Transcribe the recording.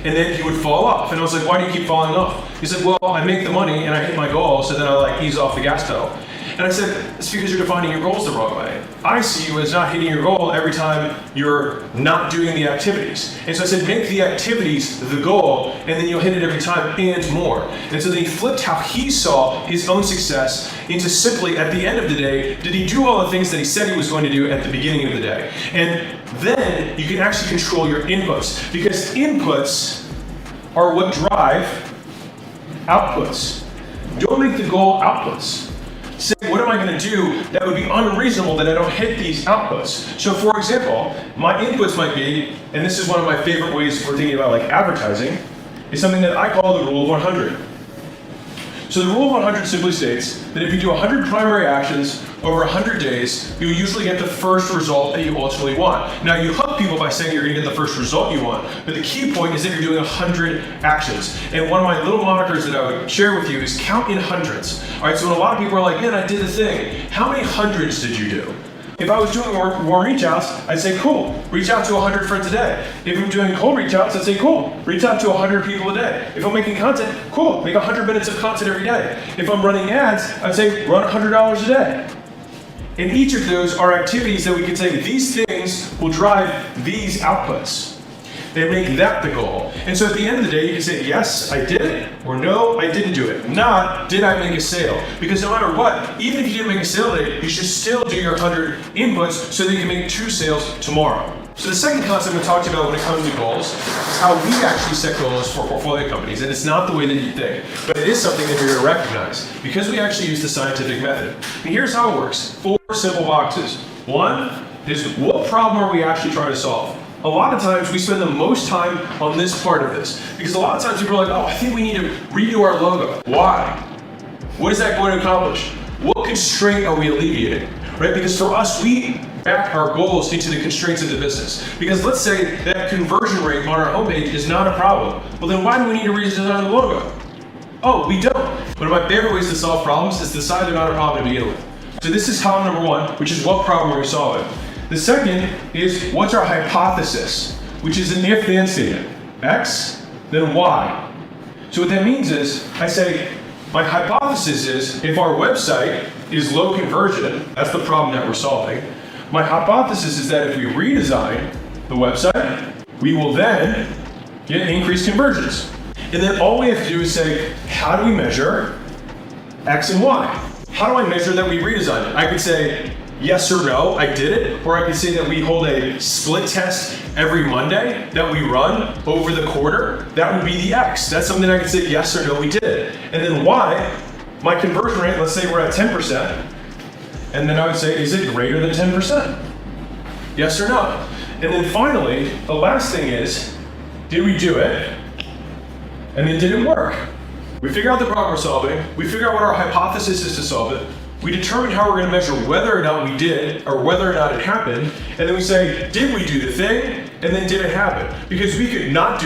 and then he would fall off. And I was like, why do you keep falling off? He said, well, I make the money and I hit my goal, so then I like ease off the gas pedal. And I said, it's because you're defining your goals the wrong way. I see you as not hitting your goal every time you're not doing the activities. And so I said, make the activities the goal, and then you'll hit it every time and more. And so then he flipped how he saw his own success into simply, at the end of the day, did he do all the things that he said he was going to do at the beginning of the day? And then you can actually control your inputs, because inputs are what drive outputs. Don't make the goal outputs. Say, what am I going to do that would be unreasonable that I don't hit these outputs? So for example, my inputs might be, and this is one of my favorite ways for thinking about like advertising, is something that I call the rule of 100. So the rule of 100 simply states that if you do 100 primary actions over 100 days, you usually get the first result that you ultimately want. Now you hook people by saying you're going to get the first result you want, but the key point is that you're doing 100 actions. And one of my little monikers that I would share with you is count in hundreds. All right, so when a lot of people are like, man, I did the thing, how many hundreds did you do? If I was doing warm reach outs, I'd say, cool, reach out to 100 friends a day. If I'm doing cold reach outs, I'd say, cool, reach out to 100 people a day. If I'm making content, cool, make 100 minutes of content every day. If I'm running ads, I'd say, run $100 a day. And each of those are activities that we can say, these things will drive these outputs. They make that the goal. And so at the end of the day, you can say, yes, I did it, or no, I didn't do it. Not, did I make a sale? Because no matter what, even if you didn't make a sale today, you should still do your 100 inputs so that you can make 2 sales tomorrow. So the second concept we talked about when it comes to goals is how we actually set goals for portfolio companies. And it's not the way that you think, but it is something that you're going to recognize because we actually use the scientific method. And here's how it works. 4 simple boxes. 1 is, what problem are we actually trying to solve? A lot of times we spend the most time on this part of this because a lot of times people are like, oh, I think we need to redo our logo. Why? What is that going to accomplish? What constraint are we alleviating? Right? Because for us, we back our goals into the constraints of the business. Because let's say that conversion rate on our homepage is not a problem. Well, then why do we need to redesign the logo? Oh, we don't. One of my favorite ways to solve problems is to decide they're not a problem to begin with. So this is column number 1, which is what problem are we solving? The second is, what's our hypothesis, which is an if-then statement. X, then Y. So what that means is, I say, my hypothesis is, if our website is low conversion, that's the problem that we're solving. My hypothesis is that if we redesign the website, we will then get increased conversions. And then all we have to do is say, how do we measure X and Y? How do I measure that we redesigned it? I could say, yes or no, I did it. Or I could say that we hold a split test every Monday that we run over the quarter. That would be the X. That's something I could say yes or no, we did it. And then Y, my conversion rate, let's say we're at 10%. And then I would say, is it greater than 10%? Yes or no? And then finally, the last thing is, did we do it? And then did it work? We figure out the problem we're solving. We figure out what our hypothesis is to solve it. We determine how we're going to measure whether or not we did or whether or not it happened. And then we say, did we do the thing? And then did it happen? Because we could not do